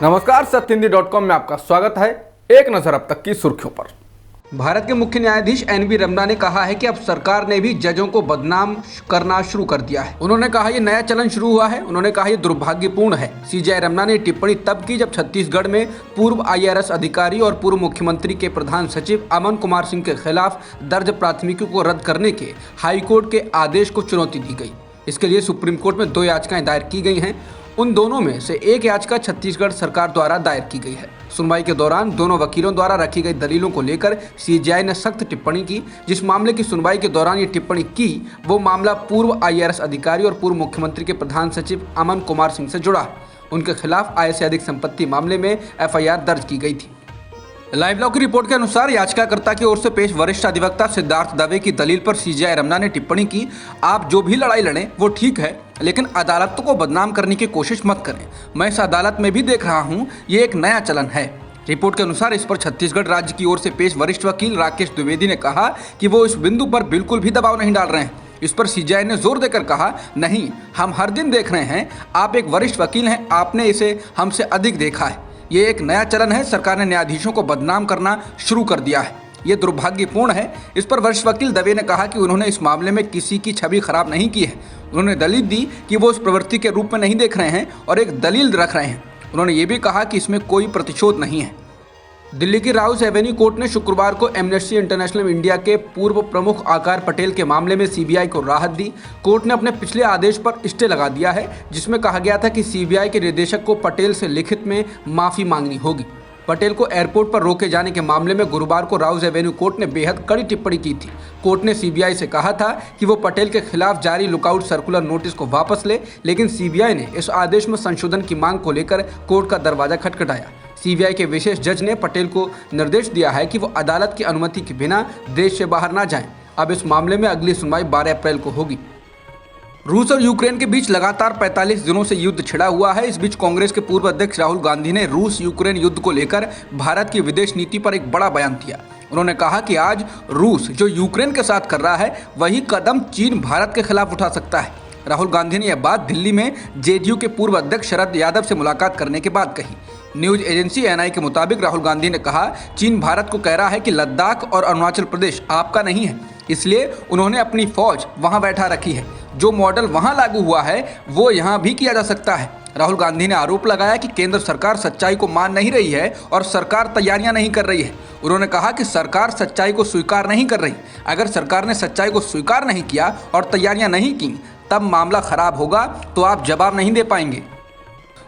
नमस्कार, सत्यहिंदी.com में आपका स्वागत है। एक नजर अब तक की सुर्खियों पर। भारत के मुख्य न्यायाधीश एनवी रमन्ना ने कहा है कि अब सरकार ने भी जजों को बदनाम करना शुरू कर दिया है। उन्होंने कहा ये नया चलन शुरू हुआ है। उन्होंने कहा ये दुर्भाग्यपूर्ण है। सीजेआई रमन्ना ने टिप्पणी तब की जब छत्तीसगढ़ में पूर्व IRS अधिकारी और पूर्व मुख्यमंत्री के प्रधान सचिव अमन कुमार सिंह के खिलाफ दर्ज प्राथमिकियों को रद्द करने के हाईकोर्ट के आदेश को चुनौती दी गई। इसके लिए सुप्रीम कोर्ट में 2 याचिकाएं दायर की गई हैं। उन दोनों में से एक याचिका छत्तीसगढ़ सरकार द्वारा दायर की गई है। सुनवाई के दौरान दोनों वकीलों द्वारा रखी गई दलीलों को लेकर सीजेआई ने सख्त टिप्पणी की। जिस मामले की सुनवाई के दौरान ये टिप्पणी की वो मामला पूर्व IRS अधिकारी और पूर्व मुख्यमंत्री के प्रधान सचिव अमन कुमार सिंह से जुड़ा है। उनके खिलाफ आय से अधिक संपत्ति मामले में FIR दर्ज की गई थी। लाइव लॉ की रिपोर्ट के अनुसार याचिकाकर्ता की ओर से पेश वरिष्ठ अधिवक्ता सिद्धार्थ दवे की दलील पर सीजेआई रमन्ना ने टिप्पणी की, आप जो भी लड़ाई लड़ें वो ठीक है, लेकिन अदालत को बदनाम करने की कोशिश मत करें। मैं इस अदालत में भी देख रहा हूं, ये एक नया चलन है। रिपोर्ट के अनुसार इस पर छत्तीसगढ़ राज्य की ओर से पेश वरिष्ठ वकील राकेश द्विवेदी ने कहा कि वो इस बिंदु पर बिल्कुल भी दबाव नहीं डाल रहे हैं। इस पर सीजेआई ने जोर देकर कहा, नहीं, हम हर दिन देख रहे हैं, आप एक वरिष्ठ वकील हैं, आपने इसे हमसे अधिक देखा है। ये एक नया चलन है। सरकार ने न्यायाधीशों को बदनाम करना शुरू कर दिया है। ये दुर्भाग्यपूर्ण है। इस पर वरिष्ठ वकील दवे ने कहा कि उन्होंने इस मामले में किसी की छवि खराब नहीं की है। उन्होंने दलील दी कि वो उस प्रवृत्ति के रूप में नहीं देख रहे हैं और एक दलील रख रहे हैं। उन्होंने ये भी कहा कि इसमें कोई प्रतिशोध नहीं है। दिल्ली की राउस एवेन्यू कोर्ट ने शुक्रवार को एमनेस्टी इंटरनेशनल इंडिया के पूर्व प्रमुख आकार पटेल के मामले में सीबीआई को राहत दी। कोर्ट ने अपने पिछले आदेश पर स्टे लगा दिया है, जिसमें कहा गया था कि सीबीआई के निदेशक को पटेल से लिखित में माफी मांगनी होगी। पटेल को एयरपोर्ट पर रोके जाने के मामले में गुरुवार को राउस एवेन्यू कोर्ट ने बेहद कड़ी टिप्पणी की थी। कोर्ट ने सीबीआई से कहा था कि वो पटेल के खिलाफ जारी लुकआउट सर्कुलर नोटिस को वापस ले, लेकिन सीबीआई ने इस आदेश में संशोधन की मांग को लेकर कोर्ट का दरवाजा खटखटाया। सीबीआई के विशेष जज ने पटेल को निर्देश दिया है कि वो अदालत की अनुमति के बिना देश से बाहर ना जाएं। अब इस मामले में अगली सुनवाई 12 अप्रैल को होगी। रूस और यूक्रेन के बीच लगातार 45 दिनों से युद्ध छिड़ा हुआ है। इस बीच कांग्रेस के पूर्व अध्यक्ष राहुल गांधी ने रूस यूक्रेन युद्ध को लेकर भारत की विदेश नीति पर एक बड़ा बयान दिया। उन्होंने कहा कि आज रूस जो यूक्रेन के साथ कर रहा है वही कदम चीन भारत के खिलाफ उठा सकता है। राहुल गांधी ने यह बात दिल्ली में जेडीयू के पूर्व अध्यक्ष शरद यादव से मुलाकात करने के बाद कही। न्यूज एजेंसी NI के मुताबिक राहुल गांधी ने कहा, चीन भारत को कह रहा है कि लद्दाख और अरुणाचल प्रदेश आपका नहीं है, इसलिए उन्होंने अपनी फौज वहां बैठा रखी है। जो मॉडल वहां लागू हुआ है वो यहां भी किया जा सकता है। राहुल गांधी ने आरोप लगाया कि केंद्र सरकार सच्चाई को मान नहीं रही है और सरकार तैयारियां नहीं कर रही है। उन्होंने कहा कि सरकार सच्चाई को स्वीकार नहीं कर रही। अगर सरकार ने सच्चाई को स्वीकार नहीं किया और तैयारियां नहीं की तब मामला खराब होगा, तो आप जवाब नहीं दे पाएंगे।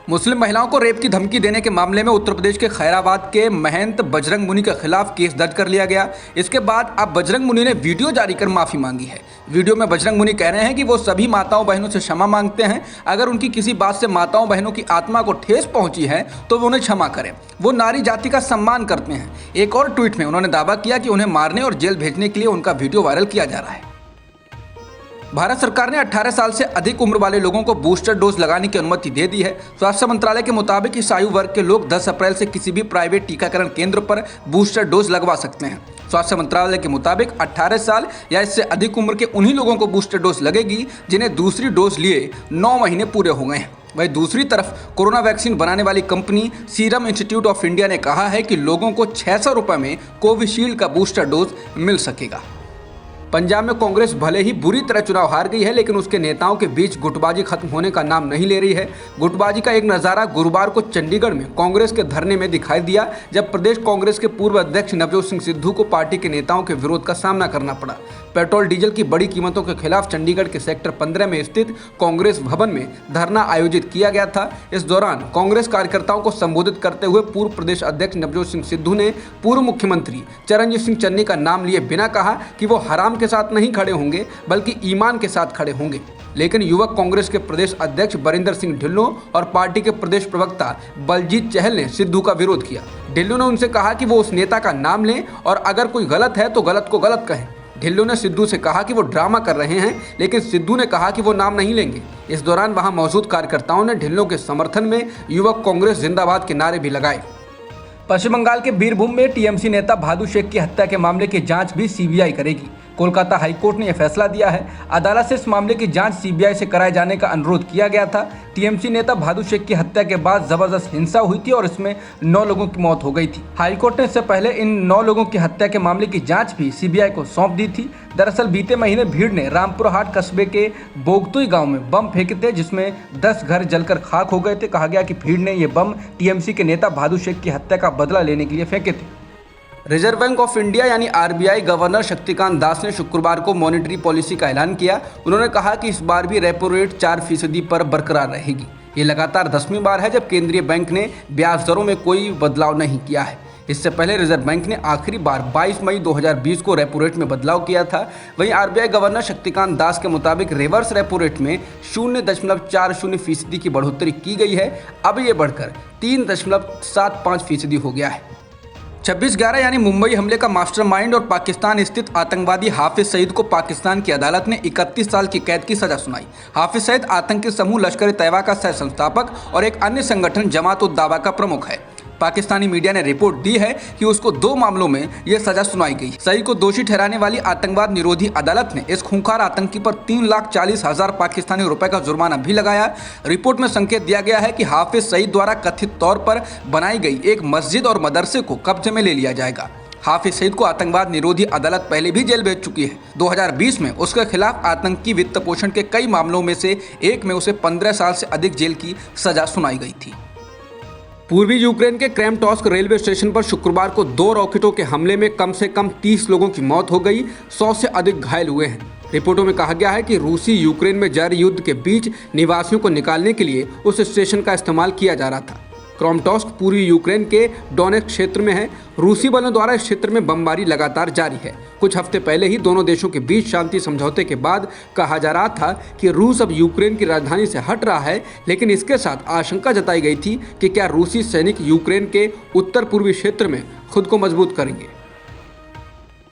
मुस्लिम महिलाओं को रेप की धमकी देने के मामले में उत्तर प्रदेश के खैराबाद के महंत बजरंग मुनि के खिलाफ केस दर्ज कर लिया गया। इसके बाद अब बजरंग मुनि ने वीडियो जारी कर माफी मांगी है। वीडियो में बजरंग मुनि कह रहे हैं कि वो सभी माताओं बहनों से क्षमा मांगते हैं। अगर उनकी किसी बात से माताओं बहनों की आत्मा को ठेस पहुंची है तो वो उन्हें क्षमा करें। वो नारी जाति का सम्मान करते हैं। एक और ट्वीट में उन्होंने दावा किया कि उन्हें मारने और जेल भेजने के लिए उनका वीडियो वायरल किया जा रहा है। भारत सरकार ने 18 साल से अधिक उम्र वाले लोगों को बूस्टर डोज लगाने की अनुमति दे दी है। स्वास्थ्य मंत्रालय के मुताबिक इस आयु वर्ग के लोग 10 अप्रैल से किसी भी प्राइवेट टीकाकरण केंद्र पर बूस्टर डोज लगवा सकते हैं। स्वास्थ्य मंत्रालय के मुताबिक 18 साल या इससे अधिक उम्र के उन्हीं लोगों को बूस्टर डोज लगेगी जिन्हें दूसरी डोज लिए 9 महीने पूरे हो गए हैं। वहीं दूसरी तरफ कोरोना वैक्सीन बनाने वाली company serum institute of India ने कहा है कि लोगों को 600 रुपये में कोविशील्ड का बूस्टर डोज मिल सकेगा। पंजाब में कांग्रेस भले ही बुरी तरह चुनाव हार गई है, लेकिन उसके नेताओं के बीच गुटबाजी खत्म होने का नाम नहीं ले रही है। गुटबाजी का एक नज़ारा गुरुवार को चंडीगढ़ में कांग्रेस के धरने में दिखाई दिया, जब प्रदेश कांग्रेस के पूर्व अध्यक्ष नवजोत सिंह सिद्धू को पार्टी के नेताओं के विरोध का सामना करना पड़ा। पेट्रोल डीजल की बड़ी कीमतों के खिलाफ चंडीगढ़ के सेक्टर 15 में स्थित कांग्रेस भवन में धरना आयोजित किया गया था। इस दौरान कांग्रेस कार्यकर्ताओं को संबोधित करते हुए पूर्व प्रदेश अध्यक्ष नवजोत सिंह सिद्धू ने पूर्व मुख्यमंत्री चरणजीत सिंह चन्नी का नाम लिए बिना कहा कि वो हराम के साथ नहीं खड़े होंगे बल्कि ईमान के साथ खड़े होंगे। लेकिन युवक कांग्रेस के प्रदेश अध्यक्ष बरिंदर सिंह ढिल्लों और पार्टी के प्रदेश प्रवक्ता बलजीत चहल ने सिद्धू का विरोध किया। ढिल्लों ने उनसे कहा कि वो उस नेता का नाम लें और अगर कोई गलत है तो गलत को गलत कहें। ढिल्लों ने सिद्धू से कहा कि वो ड्रामा कर रहे हैं, लेकिन सिद्धू ने कहा कि वो नाम नहीं लेंगे। इस दौरान वहां मौजूद कार्यकर्ताओं ने ढिल्लों के समर्थन में युवक कांग्रेस जिंदाबाद के नारे भी लगाए। पश्चिम बंगाल के बीरभूम में टीएमसी नेता भादु शेख की हत्या के मामले की जांच भी सीबीआई करेगी। कोलकाता हाईकोर्ट ने यह फैसला दिया है। अदालत से इस मामले की जांच सीबीआई से कराए जाने का अनुरोध किया गया था। टीएमसी नेता भादु शेख की हत्या के बाद जबरदस्त हिंसा हुई थी और इसमें 9 लोगों की मौत हो गई थी। हाईकोर्ट ने इससे पहले इन 9 लोगों की हत्या के मामले की जांच भी सीबीआई को सौंप दी थी। दरअसल बीते महीने भीड़ ने रामपुर हाट कस्बे के बोगतुई गांव में बम फेंके थे, जिसमें 10 घर जलकर खाक हो गए थे। कहा गया कि भीड़ ने ये बम टीएमसी के नेता भादु शेख की हत्या का बदला लेने के लिए फेंके थे। रिजर्व बैंक ऑफ इंडिया यानी आरबीआई गवर्नर शक्तिकांत दास ने शुक्रवार को मॉनेटरी पॉलिसी का ऐलान किया। उन्होंने कहा कि इस बार भी रेपो रेट 4% पर बरकरार रहेगी। ये लगातार 10वीं बार है जब केंद्रीय बैंक ने ब्याज दरों में कोई बदलाव नहीं किया है। इससे पहले रिजर्व बैंक ने आखिरी बार 22 मई 2020 को रेपो रेट में बदलाव किया था। वहीं आरबीआई गवर्नर शक्तिकांत दास के मुताबिक रिवर्स रेपो रेट में 0.40% की बढ़ोतरी की गई है। अब ये बढ़कर 3.75% हो गया है। 26/11 यानी मुंबई हमले का मास्टरमाइंड और पाकिस्तान स्थित आतंकवादी हाफिज सईद को पाकिस्तान की अदालत ने 31 साल की कैद की सजा सुनाई। हाफिज सईद आतंकी समूह लश्कर ए तैयबा का सह संस्थापक और एक अन्य संगठन जमात उद दावा का प्रमुख है। पाकिस्तानी मीडिया ने रिपोर्ट दी है कि उसको 2 मामलों में यह सजा सुनाई गई। सईद को दोषी ठहराने वाली आतंकवाद निरोधी अदालत ने इस खूंखार आतंकी पर 3,40,000 पाकिस्तानी रुपए का जुर्माना भी लगाया। रिपोर्ट में संकेत दिया गया है कि हाफिज सईद द्वारा कथित तौर पर बनाई गई एक मस्जिद और मदरसे को कब्जे में ले लिया जाएगा। हाफिज सईद को आतंकवाद निरोधी अदालत पहले भी जेल भेज चुकी है। 2020 में उसके खिलाफ आतंकी वित्त पोषण के कई मामलों में से एक में उसे 15 साल से अधिक जेल की सजा सुनाई गई थी। पूर्वी यूक्रेन के क्रेमटॉस्क रेलवे स्टेशन पर शुक्रवार को 2 रॉकेटों के हमले में कम से कम 30 लोगों की मौत हो गई, 100 से अधिक घायल हुए हैं। रिपोर्टों में कहा गया है कि रूसी यूक्रेन में जारी युद्ध के बीच निवासियों को निकालने के लिए उस स्टेशन का इस्तेमाल किया जा रहा था। क्रेमटॉस्क पूर्वी यूक्रेन के डोनेट्स्क क्षेत्र में है। रूसी बलों द्वारा इस क्षेत्र में बमबारी लगातार जारी है। कुछ हफ्ते पहले ही दोनों देशों के बीच शांति समझौते के बाद कहा जा रहा था कि रूस अब यूक्रेन की राजधानी से हट रहा है, लेकिन इसके साथ आशंका जताई गई थी कि क्या रूसी सैनिक यूक्रेन के उत्तर पूर्वी क्षेत्र में खुद को मजबूत करेंगे।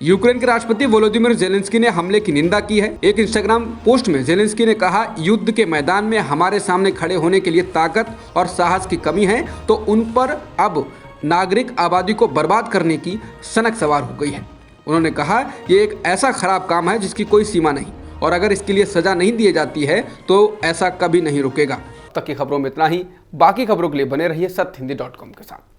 यूक्रेन के राष्ट्रपति वोलोदिमीर ज़ेलेंस्की ने हमले की निंदा की है। एक इंस्टाग्राम पोस्ट में ज़ेलेंस्की ने कहा, युद्ध के मैदान में हमारे सामने खड़े होने के लिए ताकत और साहस की कमी है, तो उन पर अब नागरिक आबादी को बर्बाद करने की सनक सवार हो गई है। उन्होंने कहा, ये एक ऐसा खराब काम है जिसकी कोई सीमा नहीं, और अगर इसके लिए सजा नहीं दी जाती है तो ऐसा कभी नहीं रुकेगा। तक की खबरों में इतना ही। बाकी खबरों के लिए बने रहिए सत्यहिंदी.com के साथ।